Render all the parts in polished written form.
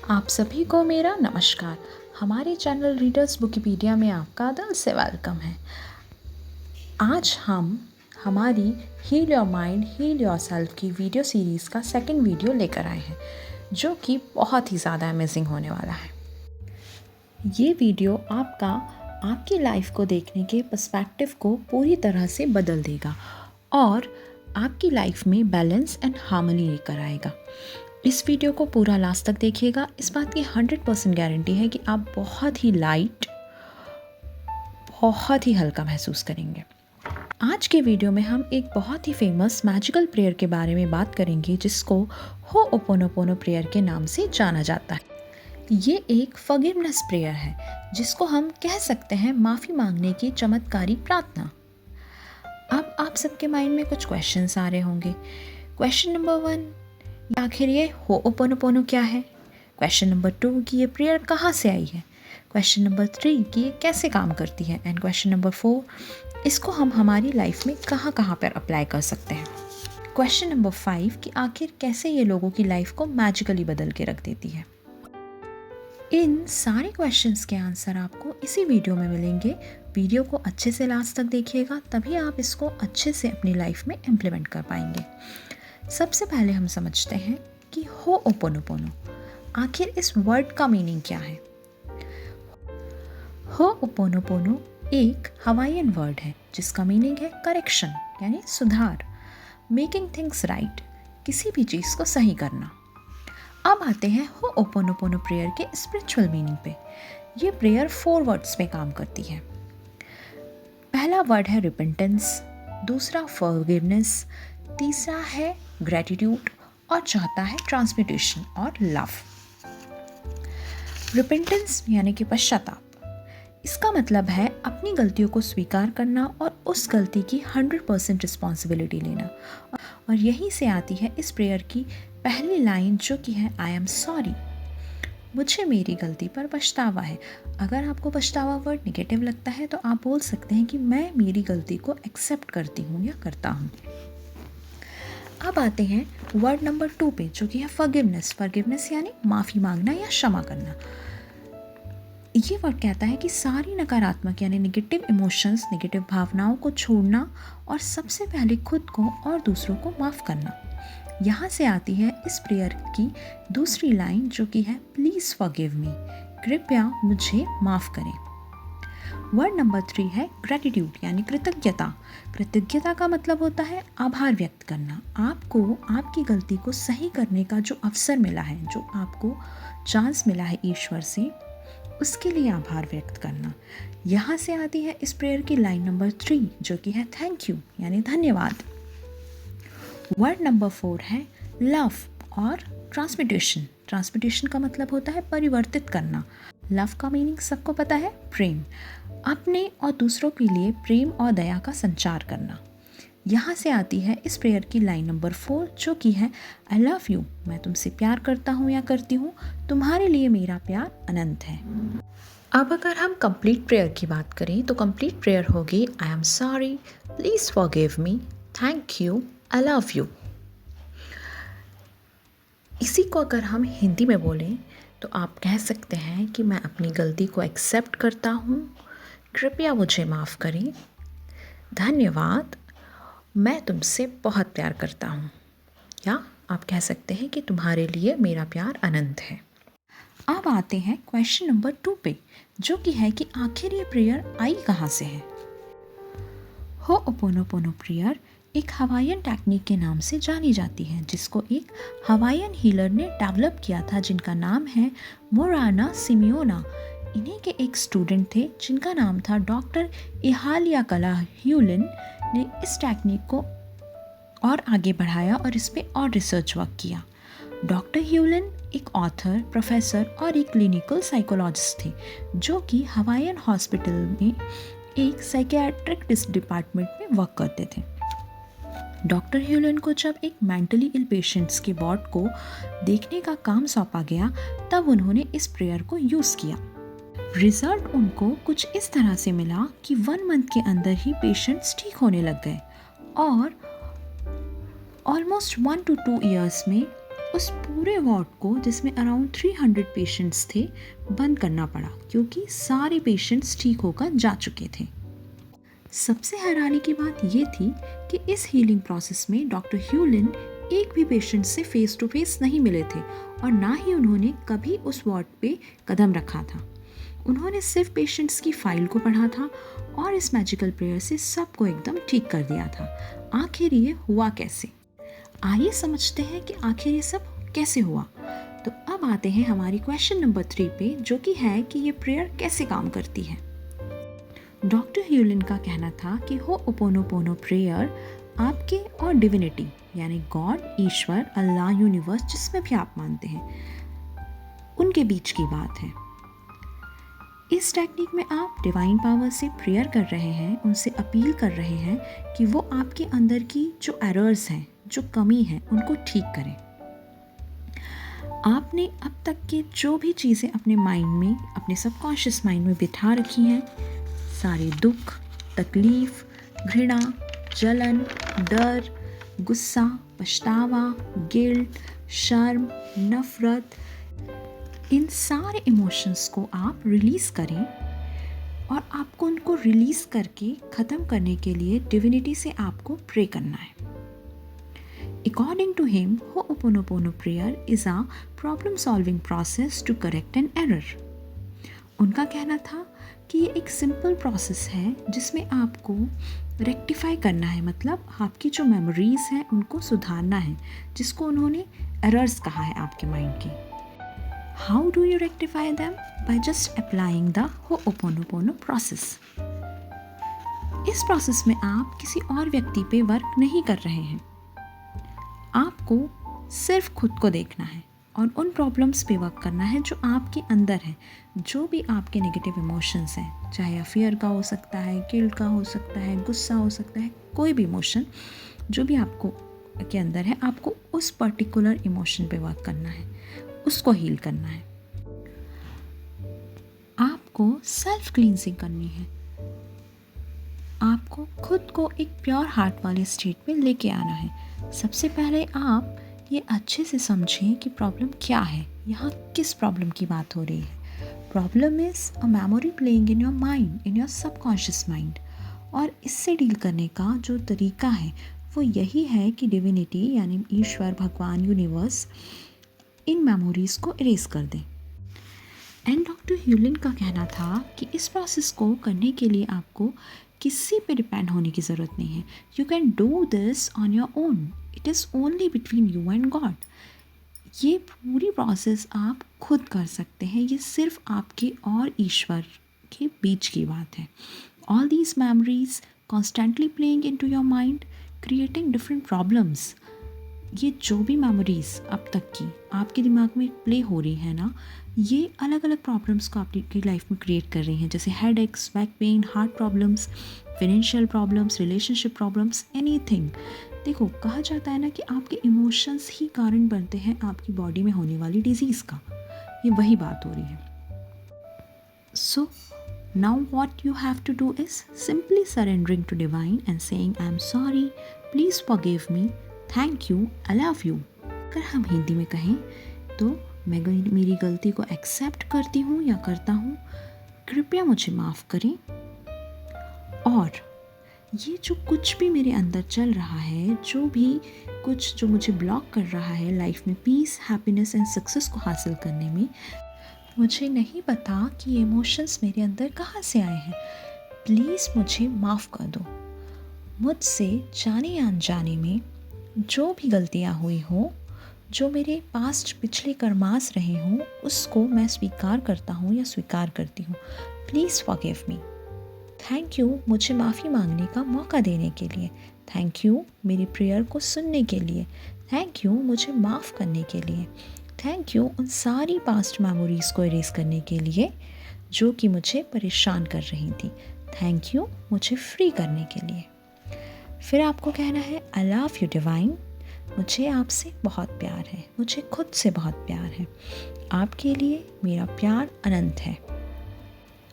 आप सभी को मेरा नमस्कार। हमारे चैनल रीडर्स बुकिपीडिया में आपका दिल से वेलकम है। आज हम हमारी heal your mind heal yourself की वीडियो सीरीज़ का सेकंड वीडियो लेकर आए हैं, जो कि बहुत ही ज़्यादा अमेजिंग होने वाला है। ये वीडियो आपकी लाइफ को देखने के पर्सपेक्टिव को पूरी तरह से बदल देगा और आपकी लाइफ में बैलेंस एंड हार्मनी लेकर आएगा। इस वीडियो को पूरा लास्ट तक देखिएगा। इस बात की 100% गारंटी है कि आप बहुत ही लाइट, बहुत ही हल्का महसूस करेंगे। आज के वीडियो में हम एक बहुत ही फेमस मैजिकल प्रेयर के बारे में बात करेंगे, जिसको होओपोनोपोनो प्रेयर के नाम से जाना जाता है। ये एक फॉरगिवनेस प्रेयर है, जिसको हम कह सकते हैं माफ़ी मांगने की चमत्कारी प्रार्थना। अब आप सबके माइंड में कुछ क्वेश्चंस आ रहे होंगे। क्वेश्चन नंबर 1, आखिर ये होओपोनोपोनो क्या है? क्वेश्चन नंबर 2 कि ये प्रेयर कहाँ से आई है? क्वेश्चन नंबर 3 कि ये कैसे काम करती है? एंड क्वेश्चन नंबर 4, इसको हम हमारी लाइफ में कहाँ कहाँ पर अप्लाई कर सकते हैं? क्वेश्चन नंबर 5 कि आखिर कैसे ये लोगों की लाइफ को मैजिकली बदल के रख देती है? इन सारे क्वेश्चंस के आंसर आपको इसी वीडियो में मिलेंगे। वीडियो को अच्छे से लास्ट तक देखिएगा, तभी आप इसको अच्छे से अपनी लाइफ में इम्प्लीमेंट कर पाएंगे। सबसे पहले हम समझते हैं कि होओपोनोपोनो, आखिर इस वर्ड का मीनिंग क्या है। होओपोनोपोनो एक हवाईयन वर्ड है, जिसका मीनिंग है करेक्शन, यानी सुधार, मेकिंग थिंग्स राइट, किसी भी चीज़ को सही करना। अब आते हैं होओपोनोपोनो प्रेयर के स्पिरिचुअल मीनिंग पे। ये प्रेयर 4 वर्ड्स में काम करती है। पहला वर्ड है रिपेंटेंस, दूसरा फॉरगिवनेस, तीसरा है ग्रेटिट्यूड और चौथा है ट्रांसम्यूटेशन और लव। रिपेंटेंस यानी कि पश्चाताप, इसका मतलब है अपनी गलतियों को स्वीकार करना और उस गलती की 100% रिस्पॉन्सिबिलिटी लेना। और यहीं से आती है इस प्रेयर की पहली लाइन, जो कि है आई एम सॉरी, मुझे मेरी गलती पर पछतावा है। अगर आपको पछतावा वर्ड निगेटिव लगता है तो आप बोल सकते हैं कि मैं मेरी गलती को एक्सेप्ट करती हूँ या करता हूँ। अब आते हैं वर्ड नंबर 2 पे, जो कि है फॉरगिवनेस। फॉरगिवनेस यानी माफ़ी मांगना या क्षमा करना। ये वर्ड कहता है कि सारी नकारात्मक यानी नेगेटिव इमोशंस, नेगेटिव भावनाओं को छोड़ना और सबसे पहले खुद को और दूसरों को माफ़ करना। यहाँ से आती है इस प्रेयर की दूसरी लाइन, जो कि है प्लीज़ फॉरगिव मी, कृपया मुझे माफ़ करें। वर्ड नंबर 3 है ग्रेटिट्यूड यानी कृतज्ञता। कृतज्ञता का मतलब होता है आभार व्यक्त करना। आपको आपकी गलती को सही करने का जो अवसर मिला है, जो आपको चांस मिला है ईश्वर से, उसके लिए आभार व्यक्त करना। यहाँ से आती है इस प्रेयर की लाइन नंबर 3, जो कि है थैंक यू यानी धन्यवाद। वर्ड नंबर 4 है लव और ट्रांसम्यूटेशन। ट्रांसम्यूटेशन का मतलब होता है परिवर्तित करना। लव का मीनिंग सबको पता है, प्रेम, अपने और दूसरों के लिए प्रेम और दया का संचार करना। यहाँ से आती है इस प्रेयर की लाइन नंबर 4, जो कि है आई लव यू, मैं तुमसे प्यार करता हूँ या करती हूँ, तुम्हारे लिए मेरा प्यार अनंत है। अब अगर हम कंप्लीट प्रेयर की बात करें तो कंप्लीट प्रेयर होगी आई am sorry, please forgive me, thank you, I love you. इसी को अगर हम हिंदी में बोलें तो आप कह सकते हैं कि मैं अपनी गलती को एक्सेप्ट करता हूँ, कृपया मुझे माफ़ करें, धन्यवाद, मैं तुमसे बहुत प्यार करता हूँ, या आप कह सकते हैं कि तुम्हारे लिए मेरा प्यार अनंत है। अब आते हैं क्वेश्चन नंबर 2 पे, जो कि है कि आखिर ये प्रेयर आई कहाँ से है। होओपोनोपोनो प्रेयर एक हवाईयन टेक्निक के नाम से जानी जाती है, जिसको एक हवाईयन हीलर ने डेवलप किया था, जिनका नाम है मोराना सिमियोना। इन्हीं के एक स्टूडेंट थे जिनका नाम था डॉक्टर इहालियाकला ह्यूलिन, ने इस टेक्निक को और आगे बढ़ाया और इस पे और रिसर्च वर्क किया। डॉक्टर ह्यूलिन एक ऑथर, प्रोफेसर और एक क्लिनिकल साइकोलॉजिस्ट थे, जो कि हवाईयन हॉस्पिटल में एक साइकियाट्रिक डिपार्टमेंट में वर्क करते थे। डॉक्टर ह्यूलिन को जब एक मेंटली इल पेशेंट्स के वार्ड को देखने का काम सौंपा गया, तब उन्होंने इस प्रेयर को यूज़ किया। रिजल्ट उनको कुछ इस तरह से मिला कि 1 मंथ के अंदर ही पेशेंट्स ठीक होने लग गए और ऑलमोस्ट 1 to 2 ईयर्स में उस पूरे वार्ड को, जिसमें अराउंड 300 पेशेंट्स थे, बंद करना पड़ा क्योंकि सारे पेशेंट्स ठीक होकर जा चुके थे। सबसे हैरानी की बात ये थी कि इस हीलिंग प्रोसेस में डॉक्टर ह्यूलिन एक भी पेशेंट से फेस टू फेस नहीं मिले थे और ना ही उन्होंने कभी उस वार्ड पे कदम रखा था। उन्होंने सिर्फ पेशेंट्स की फाइल को पढ़ा था और इस मैजिकल प्रेयर से सबको एकदम ठीक कर दिया था। आखिर ये हुआ कैसे? आइए समझते हैं कि आखिर ये सब कैसे हुआ। तो अब आते हैं हमारी क्वेश्चन नंबर 3 पे, जो कि है कि ये प्रेयर कैसे काम करती है। डॉक्टर ह्यूलिन का कहना था कि होओपोनोपोनो प्रेयर आपके और डिविनिटी यानी गॉड, ईश्वर, अल्लाह, यूनिवर्स, जिसमें भी आप मानते हैं, उनके बीच की बात है। इस टेक्निक में आप डिवाइन पावर से प्रेयर कर रहे हैं, उनसे अपील कर रहे हैं कि वो आपके अंदर की जो एरर्स हैं, जो कमी है, उनको ठीक करें। आपने अब तक के जो भी चीज़ें अपने माइंड में, अपने सबकॉन्शियस माइंड में बिठा रखी हैं, सारे दुख, तकलीफ, घृणा, जलन, डर, गुस्सा, पछतावा, गिल्ट, शर्म, नफरत, इन सारे इमोशंस को आप रिलीज़ करें और आपको उनको रिलीज़ करके ख़त्म करने के लिए डिविनिटी से आपको प्रे करना है। According to him, Ho'oponopono prayer is a problem-solving process to correct an error. उनका कहना था कि ये एक सिंपल प्रोसेस है जिसमें आपको रेक्टिफाई करना है, मतलब आपकी जो मेमोरीज हैं उनको सुधारना है, जिसको उन्होंने एरर्स कहा है आपके माइंड के। How do you rectify them? By just applying the ho'oponopono process. इस प्रोसेस में आप किसी और व्यक्ति पे वर्क नहीं कर रहे हैं, आपको सिर्फ खुद को देखना है और उन प्रॉब्लम्स पे वर्क करना है जो आपके अंदर है। जो भी आपके नेगेटिव इमोशंस हैं, चाहे फियर का हो सकता है, गिल्ट का हो सकता है, गुस्सा हो सकता है, कोई भी इमोशन जो भी आपको के अंदर है, आपको उस पर्टिकुलर इमोशन पे वर्क करना है, उसको हील करना है। आपको सेल्फ क्लींजिंग करनी है, आपको खुद को एक प्योर हार्ट वाले स्टेट में लेके आना है। सबसे पहले आप ये अच्छे से समझें कि प्रॉब्लम क्या है, यहाँ किस प्रॉब्लम की बात हो रही है। Problem is a memory playing in your mind, in your subconscious mind. और इससे डील करने का जो तरीका है वो यही है कि डिविनिटी यानी ईश्वर, भगवान, यूनिवर्स इन मेमोरीज़ को इरेज कर दें। एंड डॉक्टर ह्यूलिन का कहना था कि इस प्रोसेस को करने के लिए आपको किसी पे डिपेंड होने की ज़रूरत नहीं है। You can do this on your own, it is only between you and God. ये पूरी प्रोसेस आप खुद कर सकते हैं, ये सिर्फ आपके और ईश्वर के बीच की बात है। All these memories constantly playing into your mind, creating different problems. ये जो भी मेमोरीज अब तक की आपके दिमाग में प्ले हो रही है ना, ये अलग अलग प्रॉब्लम्स को आपकी लाइफ में क्रिएट कर रही हैं, जैसे head x, back pain, heart problems, financial problems, relationship problems, anything. देखो, कहा जाता है ना कि आपके इमोशंस ही कारण बनते हैं आपकी बॉडी में होने वाली डिजीज़ का। ये वही बात हो रही है। So now what you have to do is simply surrendering to divine and saying I am sorry, please forgive me, thank you, I love you. अगर हम हिंदी में कहें तो मैं मेरी गलती को एक्सेप्ट करती हूँ या करता हूँ, कृपया मुझे माफ़ करें। और ये जो कुछ भी मेरे अंदर चल रहा है, जो भी कुछ जो मुझे ब्लॉक कर रहा है लाइफ में पीस, हैप्पीनेस एंड सक्सेस को हासिल करने में, मुझे नहीं पता कि ये इमोशंस मेरे अंदर कहाँ से आए हैं। प्लीज़ मुझे माफ़ कर दो। मुझसे जाने या अनजाने में जो भी गलतियाँ हुई हों, जो मेरे पास्ट पिछले कर्मास रहे हों, उसको मैं स्वीकार करता हूँ या स्वीकार करती हूँ। Please forgive me. Thank you मुझे माफ़ी मांगने का मौका देने के लिए। थैंक यू मेरी प्रेयर को सुनने के लिए। थैंक यू मुझे माफ़ करने के लिए। थैंक यू उन सारी पास्ट मेमोरीज़ को इरेज करने के लिए जो कि मुझे परेशान कर रही थी। थैंक यू मुझे फ्री करने के लिए। फिर आपको कहना है आई लव यू डिवाइन, मुझे आपसे बहुत प्यार है, मुझे खुद से बहुत प्यार है, आपके लिए मेरा प्यार अनंत है।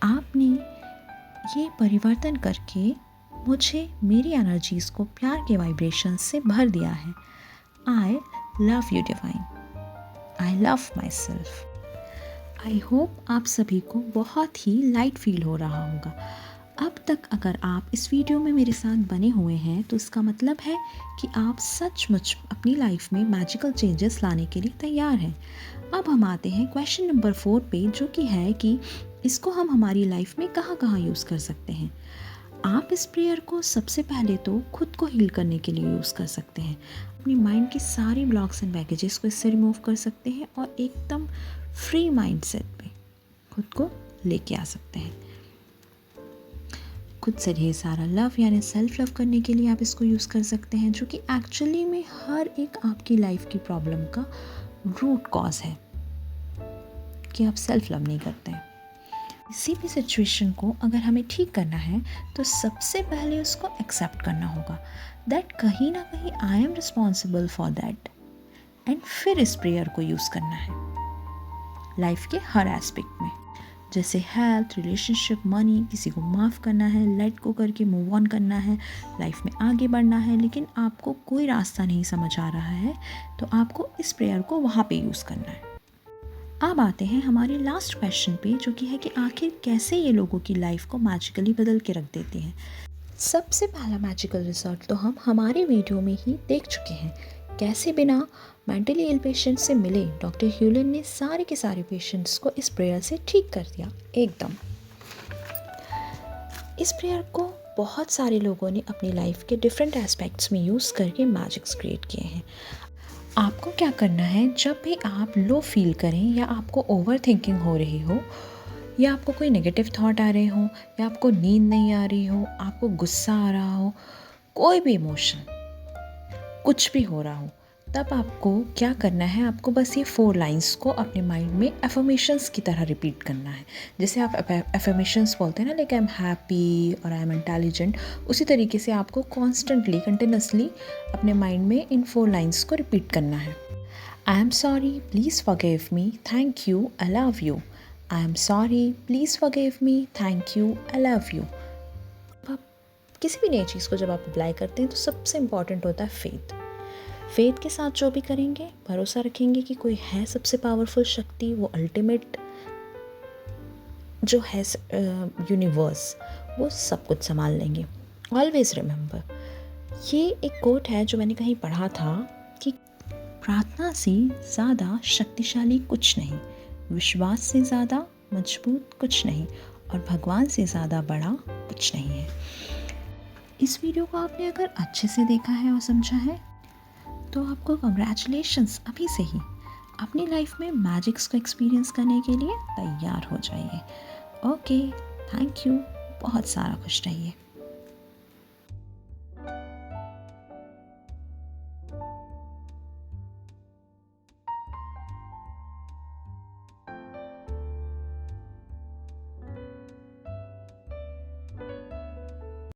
आपने ये परिवर्तन करके मुझे मेरी एनर्जीज़ को प्यार के वाइब्रेशन से भर दिया है। आई love you divine. I love my self. I hope आप सभी को बहुत ही लाइट फील हो रहा होगा। अब तक अगर आप इस वीडियो में मेरे साथ बने हुए हैं तो इसका मतलब है कि आप सचमुच अपनी लाइफ में मैजिकल चेंजेस लाने के लिए तैयार हैं। अब हम आते हैं क्वेश्चन नंबर 4 पे, जो कि है कि इसको हम हमारी लाइफ में कहाँ कहाँ यूज़ कर सकते हैं। आप इस प्रेयर को सबसे पहले तो खुद को हील करने के लिए यूज़ कर सकते हैं। अपनी माइंड की सारी ब्लॉक्स एंड बैगेजेस को इससे रिमूव कर सकते हैं और एकदम फ्री माइंडसेट पे खुद को लेके आ सकते हैं। खुद से ढेर सारा लव यानी सेल्फ लव करने के लिए आप इसको यूज़ कर सकते हैं, जो कि एक्चुअली में हर एक आपकी लाइफ की प्रॉब्लम का रूट कॉज है कि आप सेल्फ लव नहीं करते हैं। किसी भी सिचुएशन को अगर हमें ठीक करना है तो सबसे पहले उसको एक्सेप्ट करना होगा दैट कहीं ना कहीं I am responsible for that, and फिर इस प्रेयर को यूज़ करना है लाइफ के हर एस्पेक्ट में, जैसे हेल्थ, रिलेशनशिप, मनी। किसी को माफ़ करना है, लेट गो करके मूव ऑन करना है, लाइफ में आगे बढ़ना है, लेकिन आपको कोई रास्ता नहीं समझ आ रहा है तो आपको इस प्रेयर को वहाँ पे यूज़ करना है। अब आते हैं हमारे लास्ट क्वेश्चन पे, जो कि है कि आखिर कैसे ये लोगों की लाइफ को मैजिकली बदल के रख देते हैं। सबसे पहला मैजिकल रिजल्ट तो हम हमारे वीडियो में ही देख चुके हैं, कैसे बिना मेंटली इल पेशेंट से मिले डॉक्टर ह्यूलन ने सारे के सारे पेशेंट्स को इस प्रेयर से ठीक कर दिया एकदम। इस प्रेयर को बहुत सारे लोगों ने अपनी लाइफ के डिफरेंट एस्पेक्ट्स में यूज़ करके मैजिक्स क्रिएट किए हैं। आपको क्या करना है, जब भी आप लो फील करें या आपको ओवर थिंकिंग हो रही हो, या आपको कोई नेगेटिव थॉट आ रहे हो, या आपको नींद नहीं आ रही हो, आपको गुस्सा आ रहा हो, कोई भी इमोशन कुछ भी हो रहा हो, तब आपको क्या करना है, आपको बस ये 4 लाइंस को अपने माइंड में एफर्मेशंस की तरह रिपीट करना है। जैसे आप एफर्मेशंस बोलते हैं ना, लाइक आई एम हैप्पी और आई एम इंटेलिजेंट, उसी तरीके से आपको कॉन्स्टेंटली कंटिन्यूसली अपने माइंड में इन 4 लाइंस को रिपीट करना है। आई am sorry, please forgive me, thank you, I love you. I am sorry, please forgive me, thank you, I love you. किसी भी नई चीज़ को जब आप अप्लाई करते हैं तो सबसे इम्पॉर्टेंट होता है फेथ के साथ जो भी करेंगे, भरोसा रखेंगे कि कोई है सबसे पावरफुल शक्ति, वो अल्टीमेट जो है यूनिवर्स, वो सब कुछ संभाल लेंगे। ऑलवेज रिमेंबर, ये एक कोट है जो मैंने कहीं पढ़ा था कि प्रार्थना से ज़्यादा शक्तिशाली कुछ नहीं, विश्वास से ज़्यादा मजबूत कुछ नहीं, और भगवान से ज़्यादा बड़ा कुछ नहीं है। इस वीडियो को आपने अगर अच्छे से देखा है और समझा है तो आपको कंग्रेचुलेशंस, अभी से ही अपनी लाइफ में मैजिक्स को एक्सपीरियंस करने के लिए तैयार हो जाइए। ओके, थैंक यू, बहुत सारा खुश रहिए।